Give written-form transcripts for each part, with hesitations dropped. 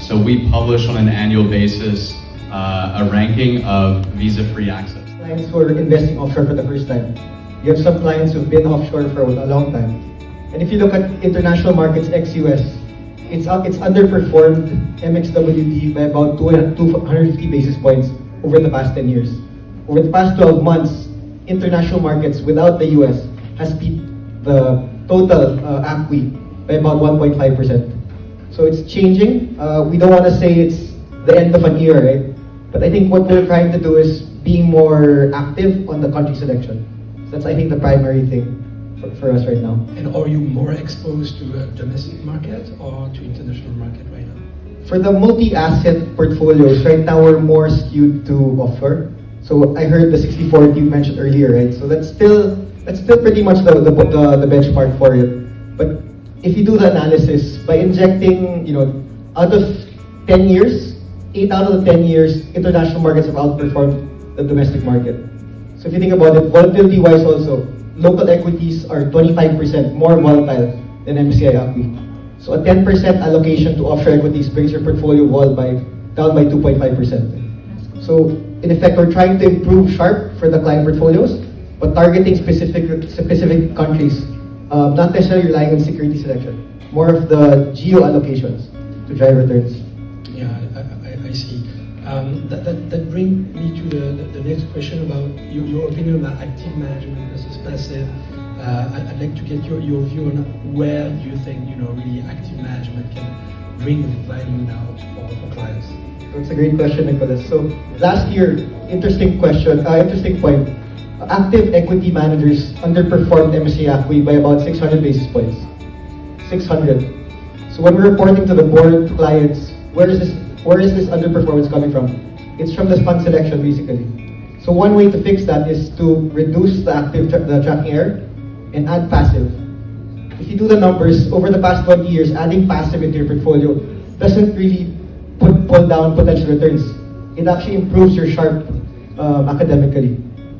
So we publish on an annual basis a ranking of visa-free access. Clients who are investing offshore for the first time. You have some clients who've been offshore for a long time. And if you look at international markets ex-US, it's underperformed MXWD by about 250 basis points over the past 10 years. Over the past 12 months, international markets without the US has beat the total ACWI by about 1.5%. So it's changing. We don't want to say it's the end of an era, right? But I think what we're trying to do is being more active on the country selection. So that's, I think, the primary thing for us right now. And are you more exposed to a domestic market or to international market right now? For the multi-asset portfolios, right now we're more skewed to offshore. So I heard the 60-40 you mentioned earlier, right? So that's still pretty much the benchmark for it. But if you do the analysis, by injecting, out of 10 years, 8 out of the 10 years, international markets have outperformed the domestic market. So if you think about it, volatility-wise also, local equities are 25% more volatile than MSCI ACWI. So a 10% allocation to offshore equities brings your portfolio vol down by 2.5%. So in effect, we're trying to improve Sharp for the client portfolios, but targeting specific countries, not necessarily relying on security selection, more of the geo allocations to drive returns. Yeah, I see. That brings me to the next question about your opinion about active management versus passive. I'd like to get your view on where do you think really active management can bring value now for clients. That's a great question, Nicholas. So last year, interesting point. Active equity managers underperformed MSCI ACWI by about 600 basis points. 600. So when we're reporting to the board, to clients, where is this underperformance coming from? It's from the fund selection, basically. So one way to fix that is to reduce the tracking error and add passive. If you do the numbers, over the past 20 years, adding passive into your portfolio doesn't really pull down potential returns. It actually improves your Sharp academically.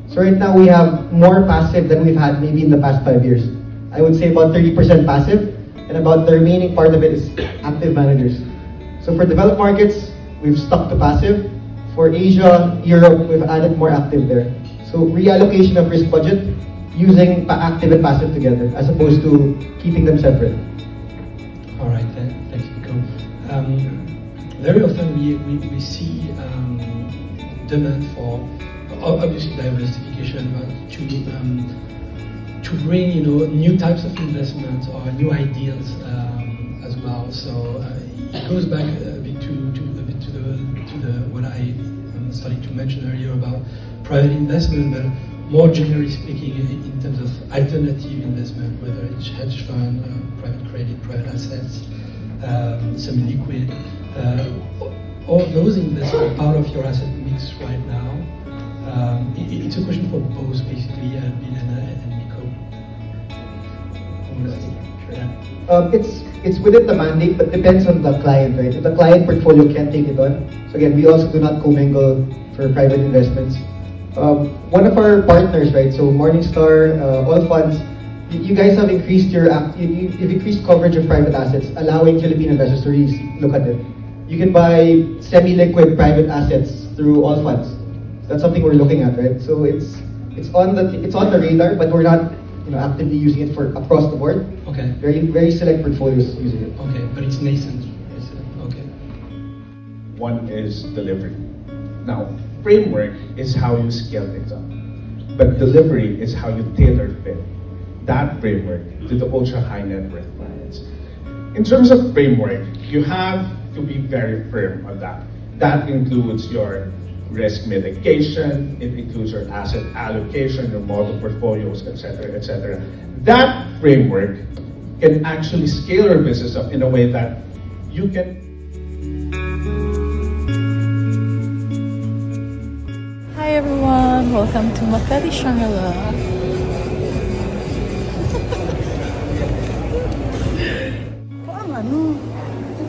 So right now we have more passive than we've had maybe in the past 5 years. I would say about 30% passive, and about the remaining part of it is active managers. So for developed markets, we've stuck to passive. For Asia, Europe, we've added more active there. So reallocation of risk budget using active and passive together as opposed to keeping them separate. All right, thanks, Nico. Very often we see demand for obviously diversification, but to bring new types of investments or new ideas as well. So it goes back a bit to what I started to mention earlier about private investment, but more generally speaking, in terms of alternative investment, whether it's hedge fund, private credit, private assets, semi-liquid, all those investments are part of your asset mix right now. It's a question for both, basically, Bill and Nico. It's within the mandate, but depends on the client, right? If the client portfolio can't take it on. So again, we also do not commingle for private investments. One of our partners, right? So Morningstar, all funds, you guys have increased you've increased coverage of private assets, allowing Filipino investors to really look at it. You can buy semi-liquid private assets through all funds. That's something we're looking at, right? So it's on the radar, but we're not actively using it for across the board. Okay. Very select portfolios using it. Okay, but it's nascent. Okay. One is delivery. Now, framework is how you scale things up, but delivery is how you tailor fit that framework to the ultra high net worth clients. In terms of framework, you have to be very firm on that. That includes your risk mitigation, it includes your asset allocation, your model portfolios, etc., etc. That framework can actually scale your business up in a way that you can. Hi everyone, welcome to Makati Shangri-La.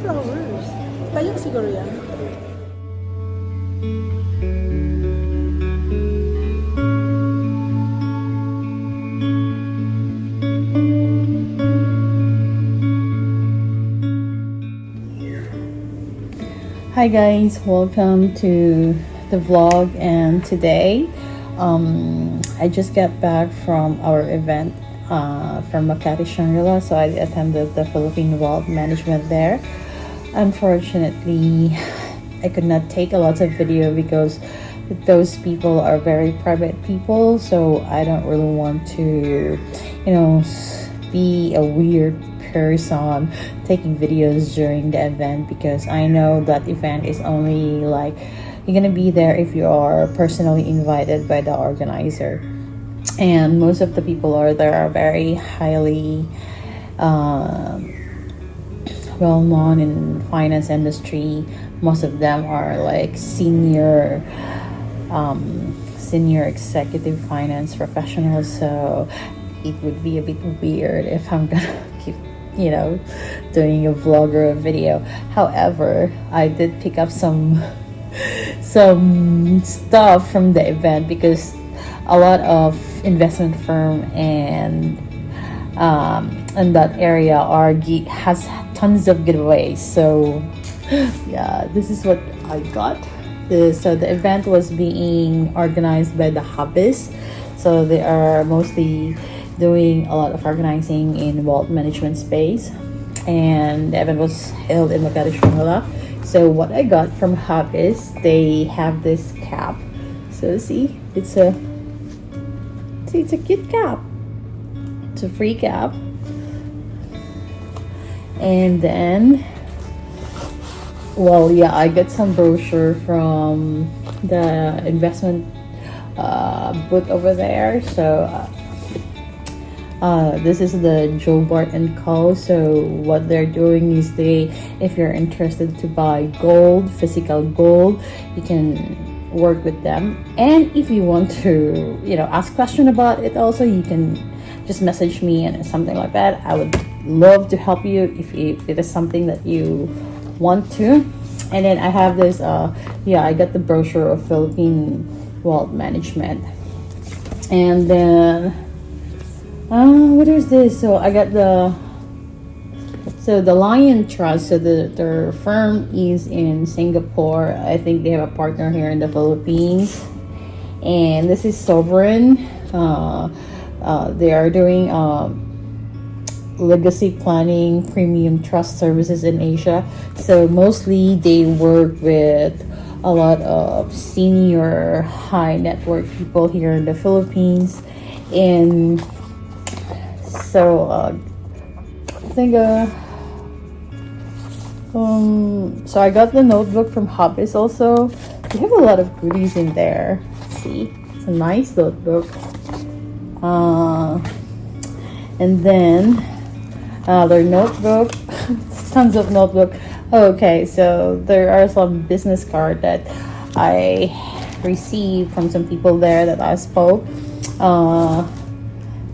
Flowers. Tayo siguro yan. Hi guys, welcome to the vlog. And today I just got back from our event from Makati Shangri-La, so I attended the Philippine Wealth Management there. Unfortunately, I could not take a lot of video because those people are very private people, so I don't really want to, be a weird person taking videos during the event, because I know that event is only like you're gonna be there if you are personally invited by the organizer, and most of the people are there are very highly well known in finance industry. Most of them are like senior executive finance professionals, so it would be a bit weird if I'm gonna keep doing a vlog or a video. However, I did pick up some stuff from the event, because a lot of investment firm and in that area has tons of giveaways. So yeah, this is what I got. So the event was being organized by the Hubbies, so they are mostly doing a lot of organizing in wealth management space, and the event was held in Makati Shangri-La. So what I got from Hubbies, they have this cap. So see, it's a cute cap. It's a free cap. And then, well, yeah, I got some brochure from the investment booth over there. So this is the Joe Bart and Co. So what they're doing is if you're interested to buy gold, physical gold, you can work with them. And if you want to, ask question about it also, you can just message me and something like that. I would love to help you if it is something that you want to. And then I have this, I got the brochure of Philippine Wealth Management. And then, what is this? So I got the Lion Trust. So their firm is in Singapore. I think they have a partner here in the Philippines. And this is Sovereign. They are doing legacy planning, premium trust services in Asia. So mostly they work with a lot of senior high net worth people here in the Philippines. And so I think so I got the notebook from Hubbies also. They have a lot of goodies in there. See, it's a nice notebook. And then their notebook, tons of notebook. Okay, so there are some business cards that I received from some people there that I spoke.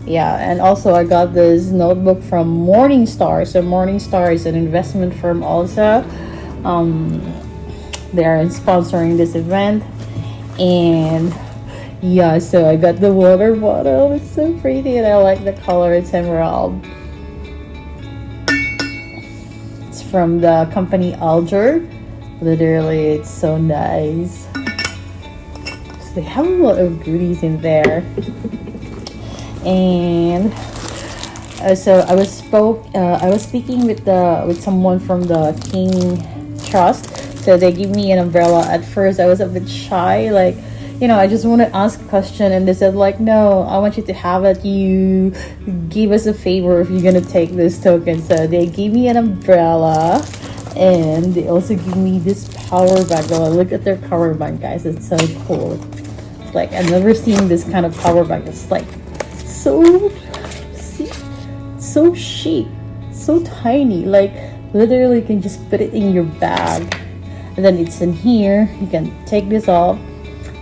And also I got this notebook from Morningstar. So Morningstar is an investment firm also. They are sponsoring this event. And yeah, so I got the water bottle. It's so pretty and I like the color. It's emerald. It's from the company Alger. Literally, it's so nice. So they have a lot of goodies in there. And so I was speaking with someone from the King Trust. So they give me an umbrella. At first I was a bit shy, like, I just want to ask a question, and they said like, no, I want you to have it. You give us a favor if you're gonna take this token. So they gave me an umbrella, and they also give me this power bank. Well, look at their power bank, guys. It's so cool. It's like, I've never seen this kind of power bank. It's like so chic, so tiny. Like literally, you can just put it in your bag, and then it's in here. You can take this off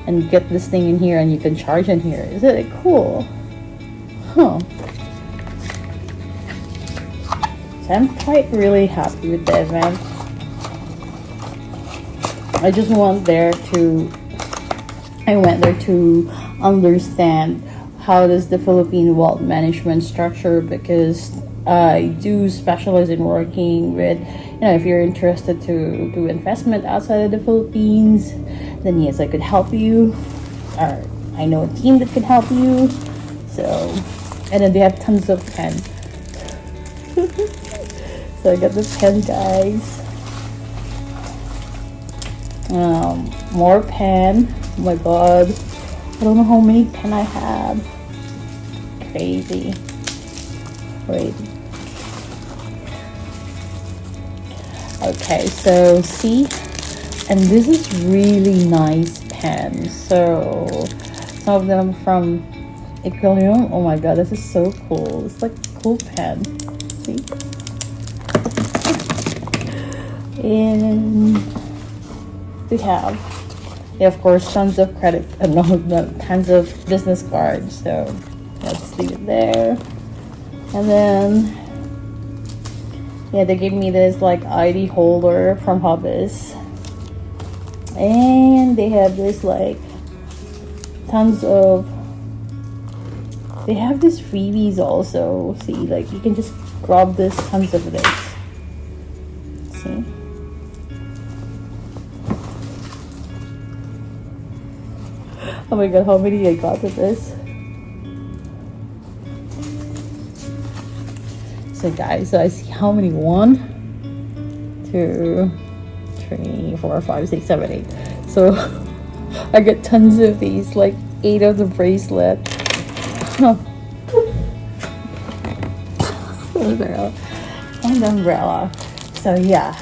and get this thing in here, and you can charge in here. Isn't it cool? Huh. So I'm quite really happy with the event. I went there to understand how does the Philippine wealth management structure, because I do specialize in working with, if you're interested to do investment outside of the Philippines, then yes, I could help you. Or I know a team that can help you. So, and then they have tons of pen. So I got this pen, guys. More pen. Oh my god, I don't know how many pen I have. Crazy. Wait. Okay, so see, and this is really nice pen. So some of them from Equilibrium. Oh my god, this is so cool. It's like a cool pen. See? And we have, of course, tons of credit, no, tons of business cards. So let's just leave it there. And then, yeah, they gave me this like ID holder from Hubis. And they have this like tons of, they have these freebies also. See, like you can just grab this, tons of this. See? Oh my god, how many I got of this? So guys, so I see how many. 1, 2, 3, 4, 5, 6, 7, 8. So I got tons of these, like 8 of the bracelet. And umbrella. So yeah.